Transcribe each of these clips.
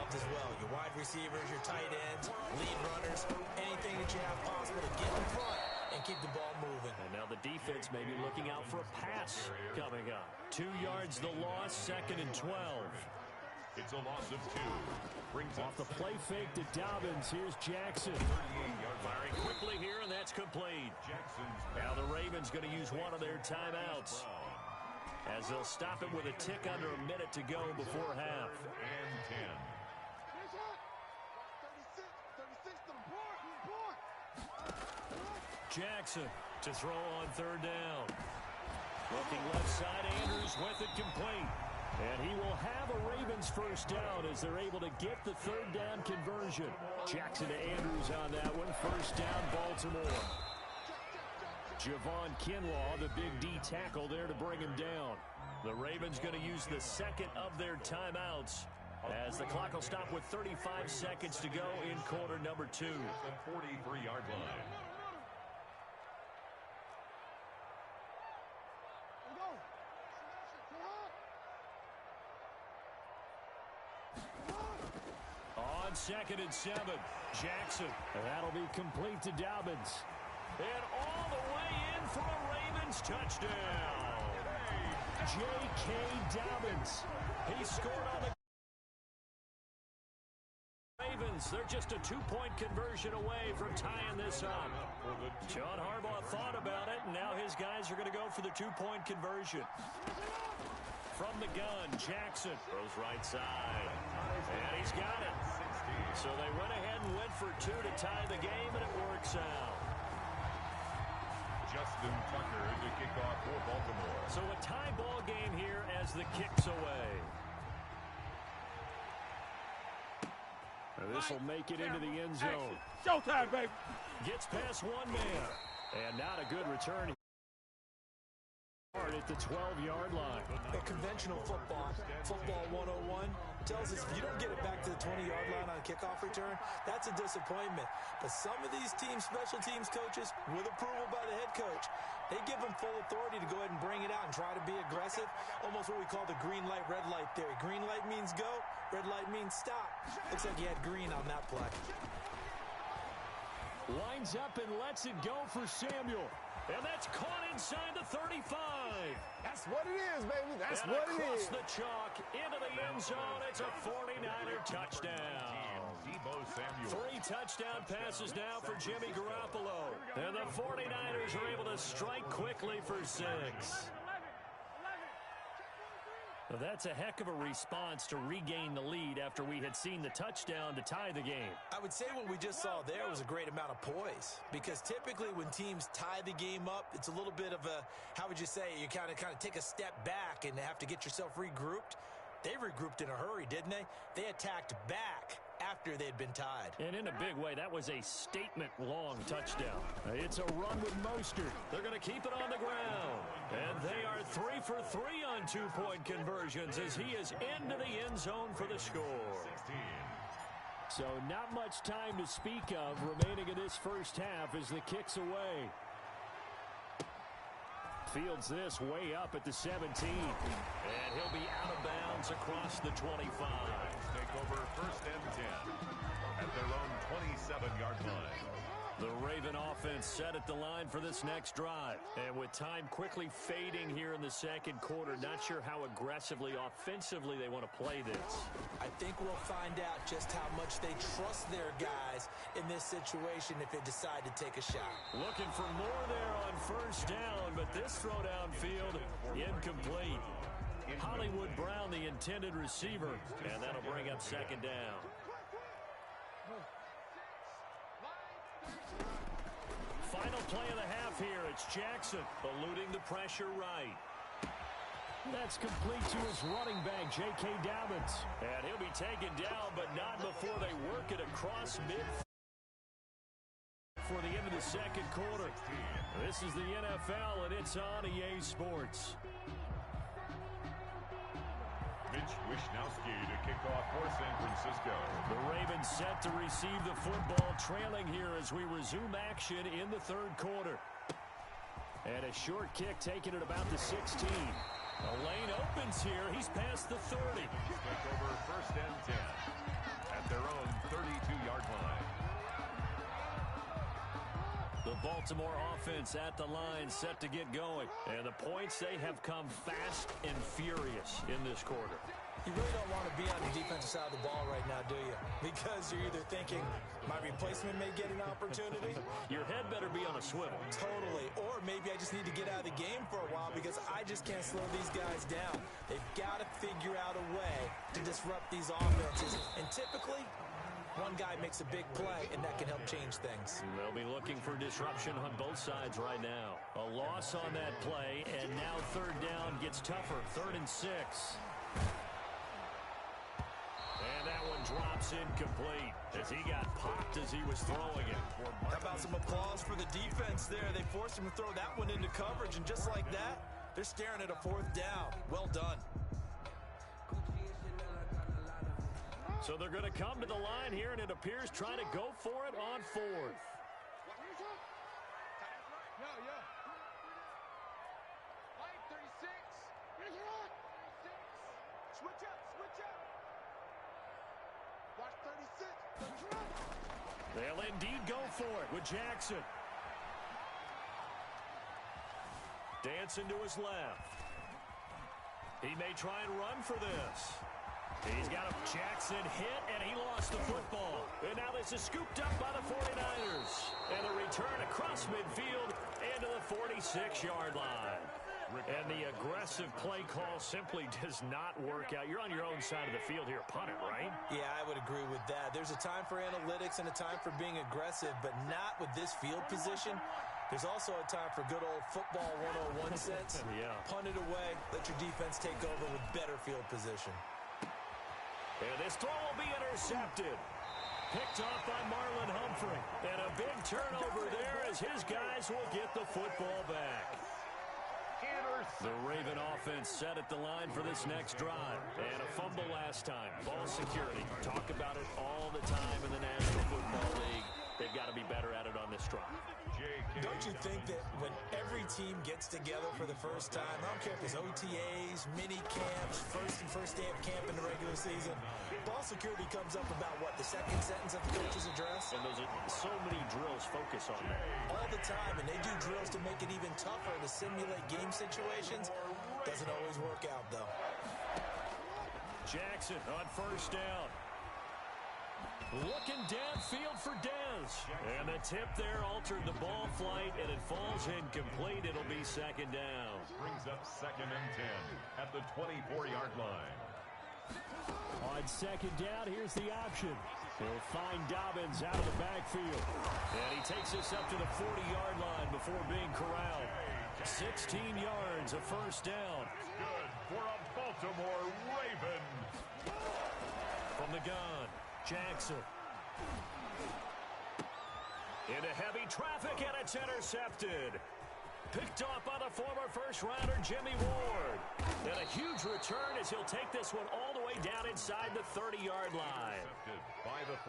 involved as well. Your wide receivers, your tight ends, lead runners, anything that you have possible to get in front and keep the ball moving. And now the defense may be looking out for a pass coming up. 2 yards the loss, 2nd and 12. It's a loss of 2. Brings off the play fake to Dobbins. Here's Jackson. Firing quickly here, and that's complete. Now the Ravens going to use one of their timeouts, as they'll stop it with a tick under a minute to go before half. And 10. Jackson to throw on 3rd down. Looking left side, Andrews with it complete. And he will have a Ravens first down as they're able to get the 3rd down conversion. Jackson to Andrews on that one. First down, Baltimore. Javon Kinlaw, the big D tackle there to bring him down. The Ravens going to use the 2nd of their timeouts, as the clock will stop with 35 seconds to go in quarter number 2. 43-yard line. On 2nd and 7, Jackson. And that'll be complete to Dobbins. And all the way in for a Ravens touchdown. J.K. Dobbins. He scored on the Ravens. They're just a 2-point conversion away from tying this up. John Harbaugh thought about it, and now his guys are going to go for the 2-point conversion. From the gun, Jackson throws right side. And he's got it. So they went ahead and went for 2 to tie the game, and it works out. Justin Tucker to kick off for Baltimore. So a tie ball game here as the kick's away. This will make it into the end zone. Showtime, baby. Gets past one man. And not a good return at the 12-yard line. A conventional football 101, tells us if you don't get it back to the 20-yard line on a kickoff return, that's a disappointment. But some of these special teams coaches, with approval by the head coach, they give them full authority to go ahead and bring it out and try to be aggressive. Almost what we call the green light, red light theory. Green light means go, red light means stop. Looks like he had green on that play. Lines up and lets it go for Samuel. And that's caught inside the 35. That's what it is, baby. That's and what it is. Across the chalk, into the end zone. It's a 49er touchdown. Deebo Samuel. 3 touchdown passes now for Jimmy Garoppolo. And the 49ers are able to strike quickly for 6. Well, that's a heck of a response to regain the lead after we had seen the touchdown to tie the game. I would say what we just saw there was a great amount of poise, because typically when teams tie the game up, it's a little bit of a, how would you say, you kind of take a step back and have to get yourself regrouped. They regrouped in a hurry, didn't they? They attacked back after they'd been tied. And in a big way, that was a statement-long touchdown. It's a run with Mostert. They're going to keep it on the ground. And they are 3 for 3 on 2-point conversions as he is into the end zone for the score. 16. So not much time to speak of remaining in this first half as the kick's away. Fields this way up at the 17. And he'll be out of bounds across the 25. Take over 1st and 10 at their own 27-yard line. The Raven offense set at the line for this next drive. And with time quickly fading here in the second quarter, not sure how aggressively, offensively they want to play this. I think we'll find out just how much they trust their guys in this situation if they decide to take a shot. Looking for more there on first down, but this throw downfield incomplete. Hollywood Brown, the intended receiver, and that'll bring up second down. Final play of the half here. It's Jackson eluding the pressure right. That's complete to his running back, J.K. Dobbins. And he'll be taken down, but not before they work it across mid for the end of the second quarter. This is the NFL, and it's on EA Sports. Mitch Wishnowsky to kick off for San Francisco. The Ravens set to receive the football, trailing here as we resume action in the third quarter. And a short kick taken at about the 16. A lane opens here. He's past the 30. Take over 1st and 10. Baltimore offense at the line, set to get going. And the points, they have come fast and furious in this quarter. You really don't want to be on the defensive side of the ball right now, do you? Because you're either thinking, my replacement may get an opportunity. Your head better be on a swivel. Totally. Or maybe I just need to get out of the game for a while because I just can't slow these guys down. They've got to figure out a way to disrupt these offenses. And typically, one guy makes a big play, and that can help change things. They'll be looking for disruption on both sides right now. A loss on that play, and now third down gets tougher. 3rd and 6. And that one drops incomplete as he got popped as he was throwing it. How about some applause for the defense there? They forced him to throw that one into coverage, and just like that, they're staring at a 4th down. Well done. So they're going to come to the line here, and it appears trying to go for it on 4th. They'll indeed go for it with Jackson. Dancing to his left. He may try and run for this. He's got a Jackson hit, and he lost the football. And now this is scooped up by the 49ers. And the return across midfield into the 46-yard line. And the aggressive play call simply does not work out. You're on your own side of the field here. Punt it, right? Yeah, I would agree with that. There's a time for analytics and a time for being aggressive, but not with this field position. There's also a time for good old football 101 sense. Yeah. Punt it away. Let your defense take over with better field position. And this throw will be intercepted. Picked off by Marlon Humphrey. And a big turnover there as his guys will get the football back. The Raven offense set at the line for this next drive. And a fumble last time. Ball security. Talk about it all the time in the National Football League. They've got to be better at it on this drive. Don't you think that when every team gets together for the first time, I don't care if it's OTAs, mini camps, first day of camp in the regular season, ball security comes up about, what, the second sentence of the coach's address? And those are so many drills focus on that. All the time, and they do drills to make it even tougher to simulate game situations. Doesn't always work out, though. Jackson on 1st down. Looking downfield for Dez. And the tip there altered the ball flight, and it falls incomplete. It'll be 2nd down. Brings up 2nd and 10 at the 24-yard line. On 2nd down, here's the option. He'll find Dobbins out of the backfield. And he takes us up to the 40-yard line before being corralled. 16 yards, a 1st down. Good for a Baltimore Raven. From the gun, Jackson. Into heavy traffic, and it's intercepted. Picked off by the former first-rounder Jimmy Ward. And a huge return as he'll take this one all the way down inside the 30-yard line.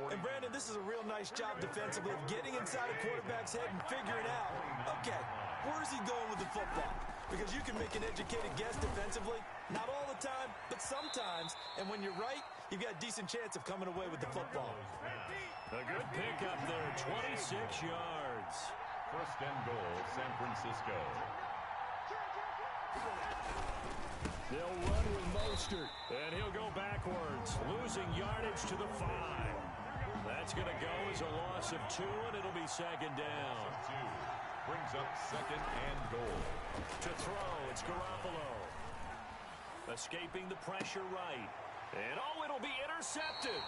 And Brandon, this is a real nice job defensively of getting inside a quarterback's head and figuring out, okay, where's he going with the football? Because you can make an educated guess defensively. Not all the time, but sometimes. And when you're right, you've got a decent chance of coming away with the football. A good pickup there, 26 yards. 1st and goal, San Francisco. They'll run with Mostert, and he'll go backwards, losing yardage to the 5. That's going to go as a loss of 2, and it'll be 2nd down. Brings up 2nd and goal. To throw, it's Garoppolo. Escaping the pressure right. And it'll be intercepted.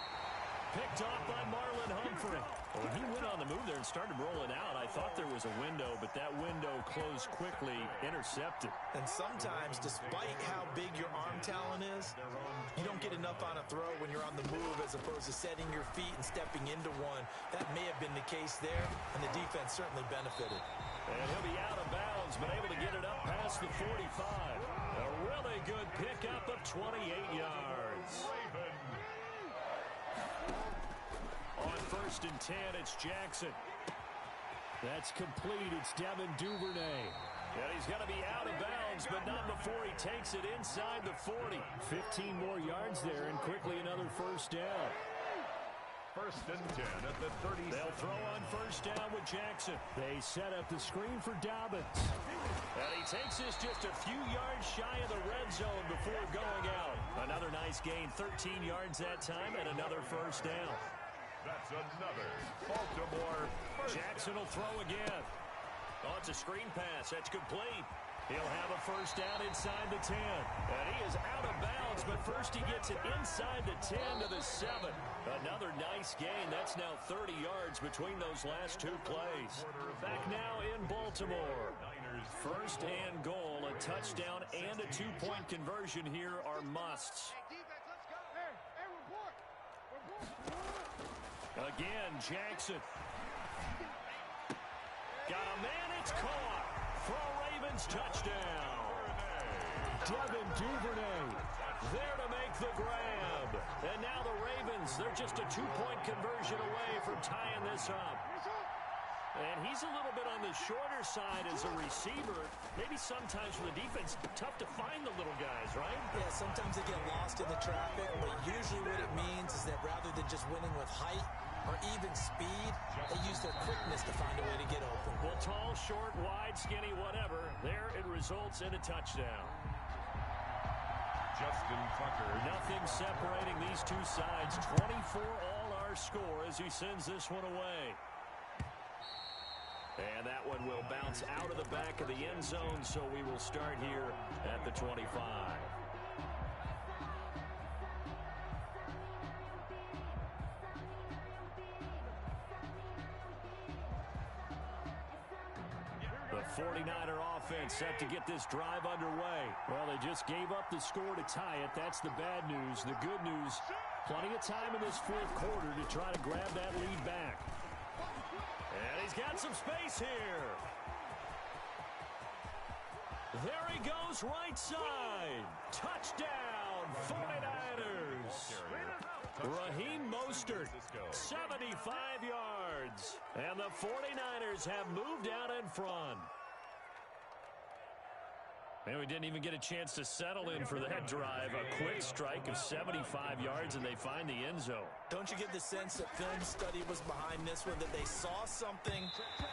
Picked off by Marlon Humphrey. When he went on the move there and started rolling out, I thought there was a window, but that window closed quickly, intercepted. And sometimes, despite how big your arm talent is, you don't get enough on a throw when you're on the move as opposed to setting your feet and stepping into one. That may have been the case there, and the defense certainly benefited. And he'll be out of bounds, but able to get it up past the 45. A really good pickup of 28 yards. On 1st and 10, it's Jackson. That's complete. It's Devin Duvernay. And he's going to be out of bounds, but not before he takes it inside the 40. 15 more yards there, and quickly another 1st down. first and 10 at the 30. They'll throw on first down with Jackson. They set up the screen for Dobbins. And he takes this just a few yards shy of the red zone before going out. Another nice gain, 13 yards that time, and another first down. That's another Baltimore first. Jackson will throw again. Oh, it's a screen pass. That's complete. He'll have a first down inside the 10. And he is out of bounds, but first he gets it inside the 10 to the 7. Another nice gain. That's now 30 yards between those last two plays. Back now in Baltimore. First and goal, a touchdown and a two-point conversion here are musts. Again, Jackson. Got a man, it's caught. For a Ravens touchdown. Devin Duvernay there to make the grab. And now the Ravens, they're just a two-point conversion away from tying this up. And he's a little bit on the shorter side as a receiver. Maybe sometimes for the defense, tough to find the little guys, right? Yeah, sometimes they get lost in the traffic, but usually what it means is that rather than just winning with height or even speed, they use their quickness to find a way to get open. Well, tall, short, wide, skinny, whatever, there it results in a touchdown. Justin Tucker. Nothing separating these two sides. 24 all our score as he sends this one away. And that one will bounce out of the back of the end zone, so we will start here at the 25. The 49er offense set to get this drive underway. Well, they just gave up the score to tie it. That's the bad news. The good news, plenty of time in this fourth quarter to try to grab that lead back. And he's got some space here. There he goes, right side. Touchdown, 49ers. Raheem Mostert, 75 yards. And the 49ers have moved out in front. And we didn't even get a chance to settle in for that drive. A quick strike of 75 yards, and they find the end zone. Don't you get the sense that film study was behind this one, that they saw something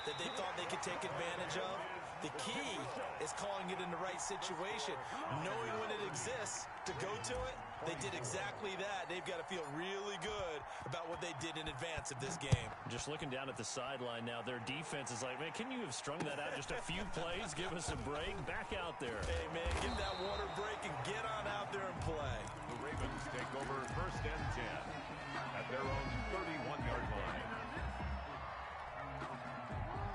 that they thought they could take advantage of? The key is calling it in the right situation, knowing when it exists to go to it. They did exactly that. They've got to feel really good about what they did in advance of this game. Just looking down at the sideline now, their defense is like, man, can you have strung that out just a few plays? Give us a break. Back out there. Hey, man, get that water break and get on out there and play. The Ravens take over first and 10 at their own 31-yard line.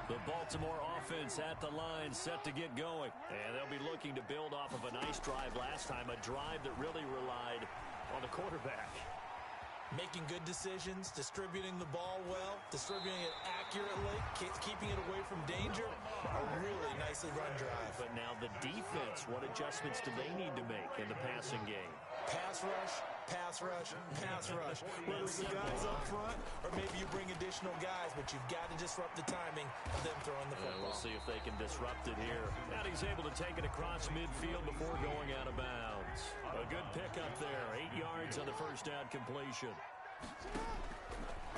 The Baltimore offense at the line, set to get going. And they'll be looking to build off of a nice drive last time, a drive that really relied on the quarterback. Making good decisions, distributing the ball well, distributing it accurately, keeping it away from danger. A really nicely run drive. But now the defense, what adjustments do they need to make in the passing game? Pass rush, pass rush, pass rush. Whether it's the guys up front or maybe you bring additional guys, but you've got to disrupt the timing of them throwing the football. We'll see if they can disrupt it here. And he's able to take it across midfield before going out of bounds. A good pickup there. 8 yards on the first down completion.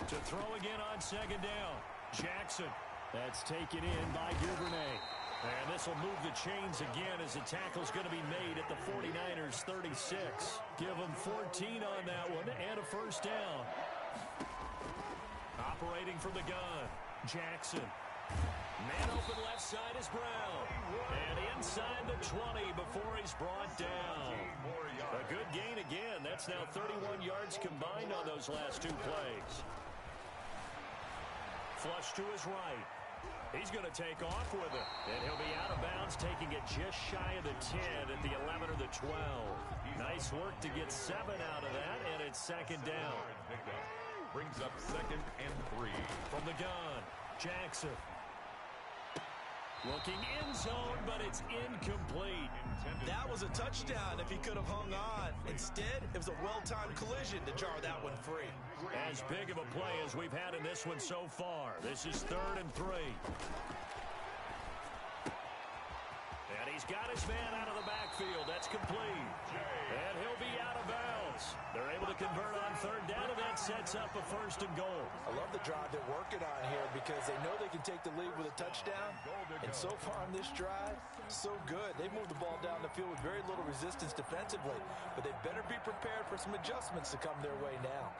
To throw again on second down. Jackson. That's taken in by Duvernay. And this will move the chains again as the tackle's going to be made at the 49ers 36. Give them 14 on that one and a first down. Operating from the gun, Jackson. Man open left side is Brown. And inside the 20 before he's brought down. A good gain again. That's now 31 yards combined on those last two plays. Flush to his right. He's going to take off with it. And he'll be out of bounds, taking it just shy of the 10 at the 11 or the 12. Nice work to get 7 out of that, and it's second down. Brings up second and 3. From the gun, Jackson. Looking in zone, but it's incomplete. That was a touchdown if he could have hung on. Instead, it was a well-timed collision to jar that one free. As big of a play as we've had in this one so far. This is 3rd and 3. And he's got his man out of the backfield. That's complete. And he'll be out of bounds. is. They're able to convert on third down, and that sets up a 1st and goal. I love the drive they're working on here because they know they can take the lead with a touchdown. And so far on this drive, so good. They moved the ball down the field with very little resistance defensively. But they better be prepared for some adjustments to come their way now.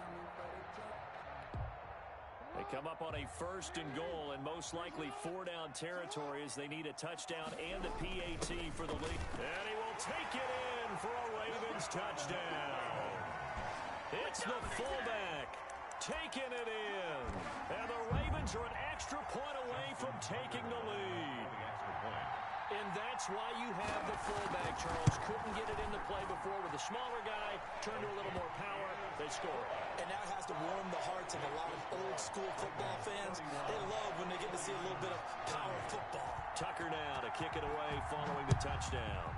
They come up on a 1st and goal, and most likely 4-down territory as they need a touchdown and a PAT for the lead. And he will take it in for a Ravens touchdown. It's the fullback taking it in. And the Ravens are an extra point away from taking the lead. And that's why you have the fullback, Charles. Couldn't get it into play before with a smaller guy. Turned to a little more power. They score. And that has to warm the hearts of a lot of old-school football fans. They love when they get to see a little bit of power football. Tucker now to kick it away following the touchdown.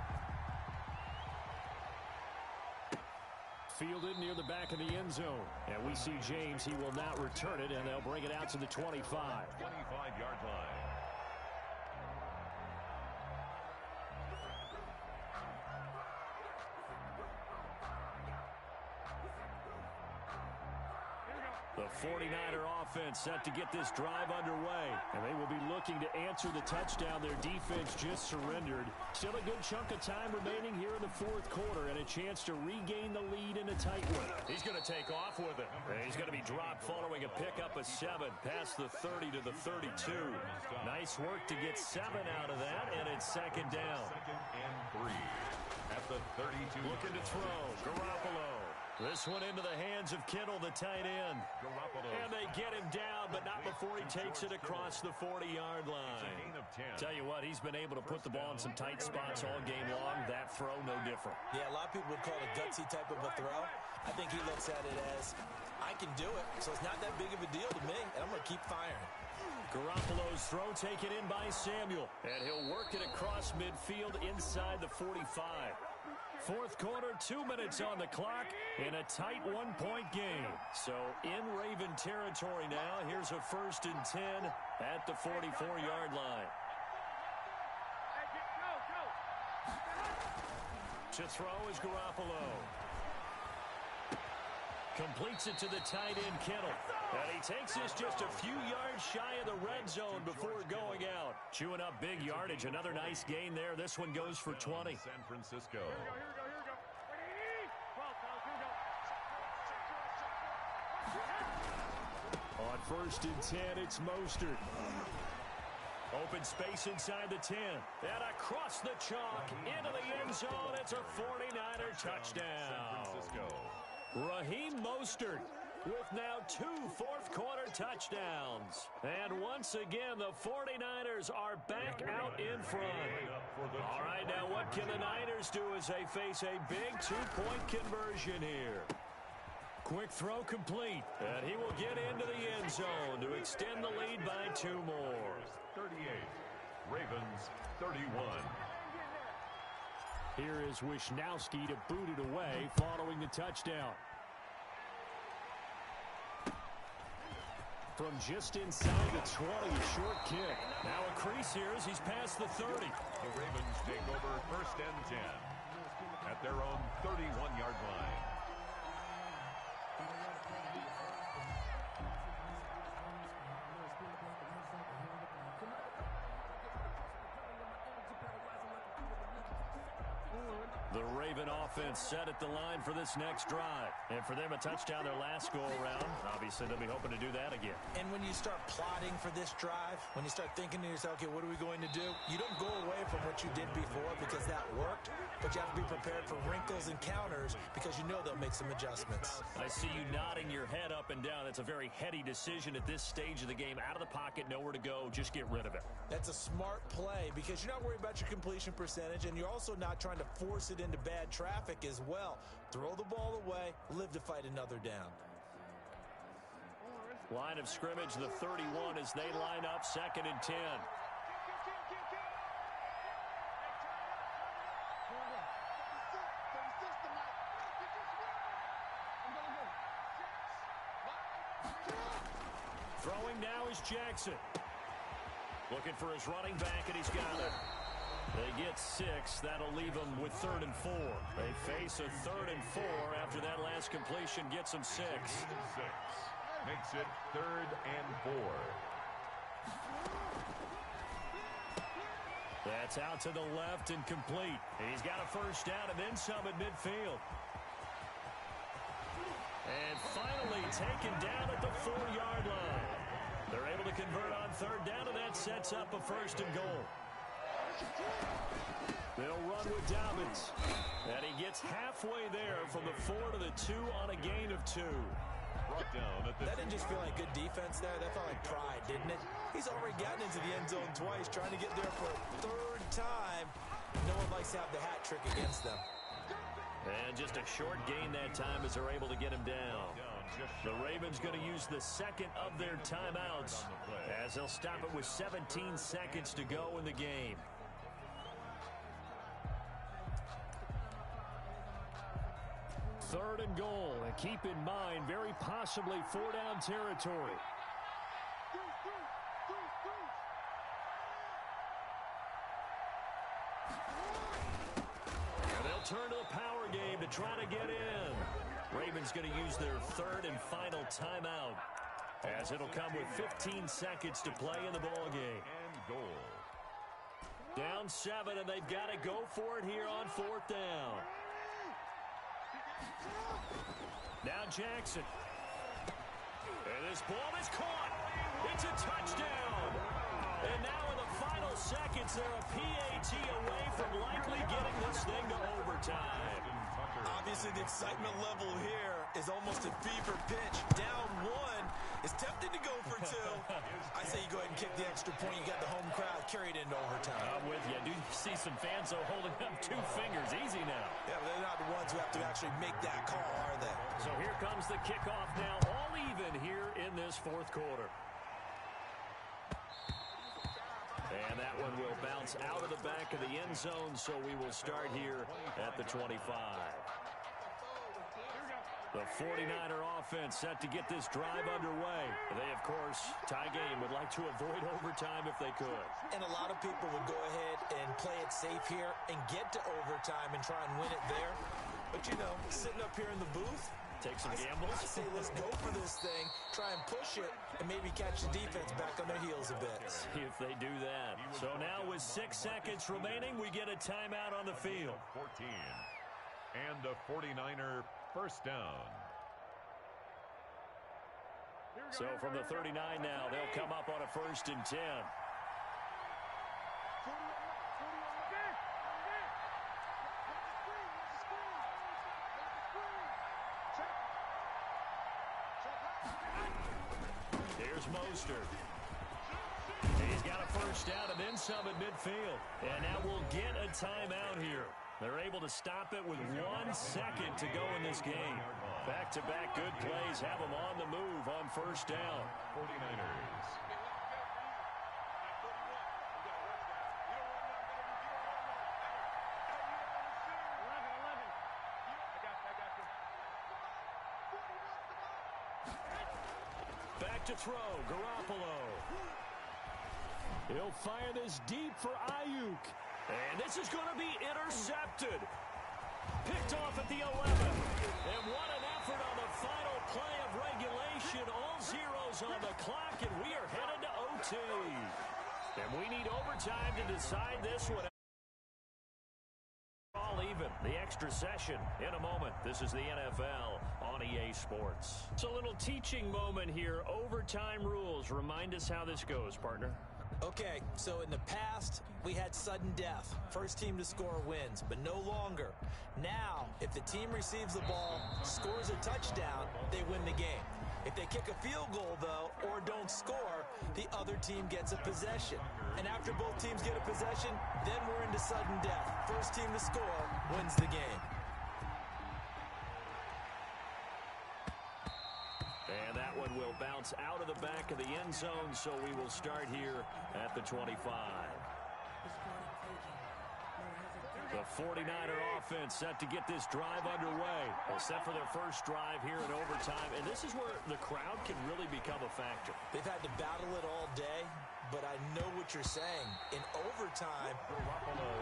Fielded near the back of the end zone. And we see James. He will not return it, and they'll bring it out to the 25. 25-yard line. The 49er offense set to get this drive underway. And they will be looking to answer the touchdown their defense just surrendered. Still a good chunk of time remaining here in the 4th quarter and a chance to regain the lead in a tight one. He's going to take off with it. And he's going to be dropped following a pickup of 7 past the 30 to the 32. Nice work to get 7 out of that, and it's 2nd down. 2nd and 3 at the 32. Looking to throw. Garoppolo. This one into the hands of Kittle, the tight end. And they get him down, but not before he takes it across the 40-yard line. Tell you what, he's been able to put the ball in some tight spots all game long. That throw, no different. Yeah, a lot of people would call it a gutsy type of a throw. I think he looks at it as, I can do it, so it's not that big of a deal to me, and I'm going to keep firing. Garoppolo's throw taken in by Samuel. And he'll work it across midfield inside the 45. 4th quarter, 2 minutes on the clock in a tight 1-point game. So in Raven territory now. Here's a 1st and 10 at the 44-yard line. To throw is Garoppolo. Completes it to the tight end, Kittle. And he takes this just a few yards shy of the red zone before going out. Chewing up big yardage. Another nice gain there. This one goes for 20. San Francisco. On 1st and 10, it's Mostert. Open space inside the 10. And across the chalk into the end zone. It's a 49er touchdown. San Francisco. Raheem Mostert with now 2 fourth-quarter touchdowns. And once again, the 49ers are back out in front. All right, now what can the Niners do as they face a big 2-point conversion here? Quick throw complete. And he will get into the end zone to extend the lead by 2 more. 38. Ravens 31. Here is Wisnowski to boot it away following the touchdown. From just inside the 20, a short kick. Now a crease here as he's past the 30. The Ravens take over 1st and 10 at their own 31-yard line. The Raven offense set at the line for this next drive. And for them, a touchdown their last go-around. Obviously, they'll be hoping to do that again. And when you start plotting for this drive, when you start thinking to yourself, okay, what are we going to do? You don't go away from what you did before because that worked, but you have to be prepared for wrinkles and counters because you know they'll make some adjustments. I see you nodding your head up and down. That's a very heady decision at this stage of the game. Out of the pocket, nowhere to go. Just get rid of it. That's a smart play because you're not worried about your completion percentage, and you're also not trying to force it into bad traffic as well. Throw the ball away, live to fight another down. Line of scrimmage, the 31 as they line up 2nd and 10. Throwing now is Jackson. Looking for his running back, and he's got it. They get 6. That'll leave them with 3rd and 4. They face a 3rd and 4 after that last completion gets them 6. 6 makes it 3rd and 4. That's out to the left and complete. He's got a first down and then some at midfield. And finally taken down at the 4-yard line. They're able to convert on 3rd down, and that sets up a 1st and goal. They'll run with Dobbins. And he gets halfway there from the 4 to the 2 on a gain of 2. Brought down at the That didn't just feel like good defense there. That felt like pride, didn't it? He's already gotten into the end zone twice, trying to get there for a 3rd time. No one likes to have the hat trick against them. And just a short gain that time as they're able to get him down. The Ravens going to use the 2nd of their timeouts as they'll stop it with 17 seconds to go in the game. Third and goal, and keep in mind, very possibly 4-down territory. And they'll turn to the power game to try to get in. Ravens going to use their 3rd and final timeout, as it'll come with 15 seconds to play in the ball game. and goal. Down 7, and they've got to go for it here on 4th down. Now Jackson. And this ball is caught. It's a touchdown. And now in the final seconds, they're a PAT away from likely getting this thing to overtime. Obviously, the excitement level here is almost at fever pitch. Down 1. It's tempting to go for 2. I say you go ahead and kick the extra point. You got the home crowd carried into overtime. I'm with you. I do see some fans, though, holding up 2 fingers. Easy now. Yeah, but they're not the ones who have to actually make that call, are they? So here comes the kickoff now, all even here in this 4th quarter. And that one will bounce out of the back of the end zone, so we will start here at the 25. The 49er offense set to get this drive underway. They, of course, tie game, would like to avoid overtime if they could. And a lot of people would go ahead and play it safe here and get to overtime and try and win it there. But, you know, sitting up here in the booth, take some gambles. I say let's go for this thing, try and push it, and maybe catch the defense back on their heels a bit. See if they do that. So now with 6 seconds remaining, we get a timeout on the field. 14. And a 49er first down. So from the 39 now, they'll come up on a 1st and 10. Here's Mostert. He's got a first down and then some at midfield. And now we'll get a timeout here. They're able to stop it with 1 second to go in this game. Back-to-back good plays have them on the move on 1st down. 49ers. Back to throw, Garoppolo. He'll fire this deep for Ayuk. And this is going to be intercepted. Picked off at the 11. And what an effort on the final play of regulation. All zeros on the clock, and we are headed to OT. And we need overtime to decide this one. All even. The extra session in a moment. This is the NFL on EA Sports. It's a little teaching moment here. Overtime rules. Remind us how this goes, partner. Okay, so in the past, we had sudden death. First team to score wins, but no longer. Now, if the team receives the ball, scores a touchdown, they win the game. If they kick a field goal, though, or don't score, the other team gets a possession. And after both teams get a possession, then we're into sudden death. First team to score wins the game. And that one will bounce out of the back of the end zone, so we will start here at the 25. The 49er offense set to get this drive underway. Well, set for their first drive here in overtime, and this is where the crowd can really become a factor. They've had to battle it all day, but I know what you're saying. In overtime,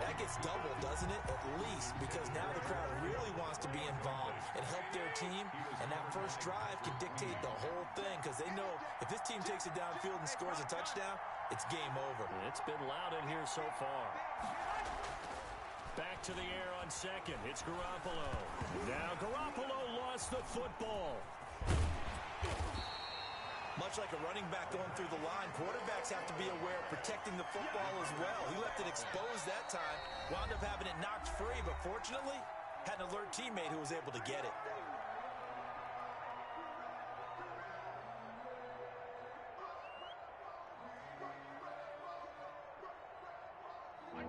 that gets doubled, doesn't it? At least, because now the crowd really wants to be involved and help their team, and that first drive can dictate the whole thing because they know if this team takes it downfield and scores a touchdown, it's game over. It's been loud in here so far. Back to the air on second. It's Garoppolo. Now Garoppolo lost the football. Much like a running back going through the line, quarterbacks have to be aware of protecting the football as well. He left it exposed that time, wound up having it knocked free, but fortunately, had an alert teammate who was able to get it.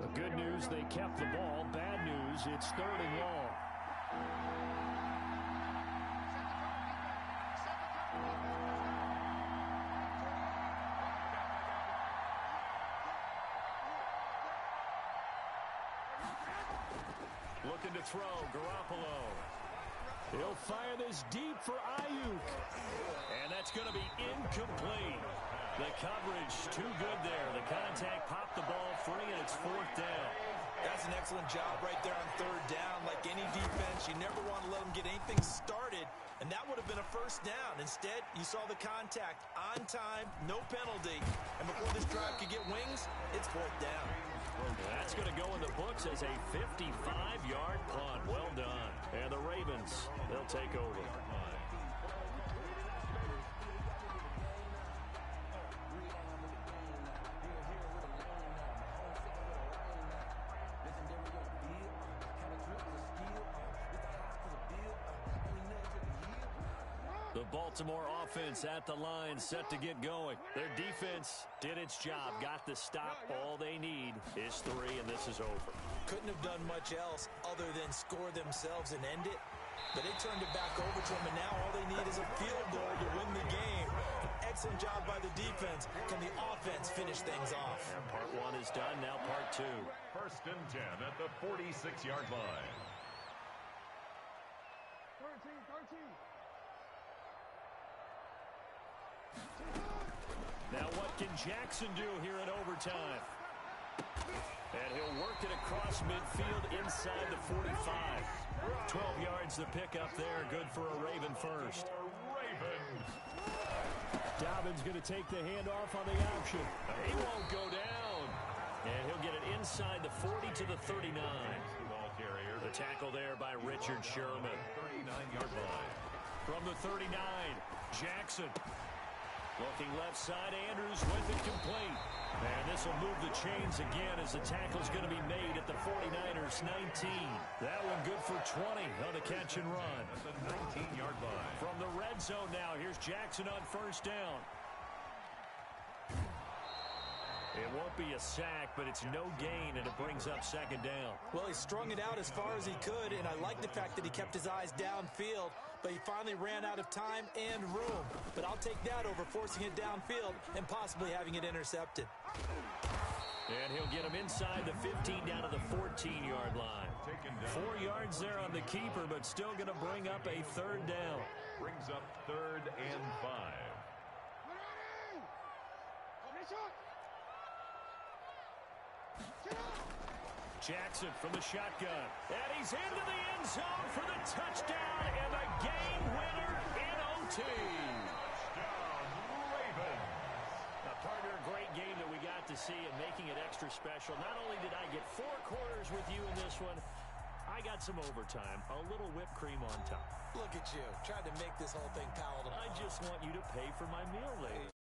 The good news, they kept the ball. Bad news, it's 3rd and long. Looking to throw, Garoppolo. He'll fire this deep for Ayuk. And that's going to be incomplete. The coverage too good there. The contact popped the ball free, and it's 4th down. That's an excellent job right there on 3rd down. Like any defense, you never want to let them get anything started, and that would have been a 1st down. Instead, you saw the contact on time, no penalty, and before this drive could get wings, it's 4th down. That's going to go in the books as a 55-yard punt. Well done. And the Ravens, they'll take over. The Baltimore offense at the line, set to get going. Their defense did its job, got the stop. All they need is 3, and this is over. Couldn't have done much else other than score themselves and end it. But they turned it back over to them, and now all they need is a field goal to win the game. An excellent job by the defense. Can the offense finish things off? And part 1 is done, now part 2. 1st and 10 at the 46-yard line. 13. Now what can Jackson do here in overtime? And he'll work it across midfield inside the 45. 12 yards to pick up there. Good for a Raven first. Ravens. Dobbins going to take the handoff on the option. He won't go down. And he'll get it inside the 40 to the 39. Ball carrier. The tackle there by Richard Sherman. 39-yard line. From the 39, Jackson. Looking left side, Andrews with it complete. And this will move the chains again as the tackle's going to be made at the 49ers 19. That one good for 20 on the catch and run. That's a 19-yard line. From the red zone now, here's Jackson on 1st down. It won't be a sack, but it's no gain, and it brings up 2nd down. Well, he strung it out as far as he could, and I like the fact that he kept his eyes downfield, but he finally ran out of time and room. But I'll take that over forcing it downfield and possibly having it intercepted. And he'll get him inside the 15 down to the 14-yard line. 4 yards there on the keeper, but still going to bring up a 3rd down. Brings up 3rd and 5. Jackson from the shotgun. And he's into the end zone for the touchdown and the game winner in OT. Touchdown, Ravens. Partner, a great game that we got to see and making it extra special. Not only did I get 4 quarters with you in this one, I got some overtime, a little whipped cream on top. Look at you, tried to make this whole thing palatable. I just want you to pay for my meal later.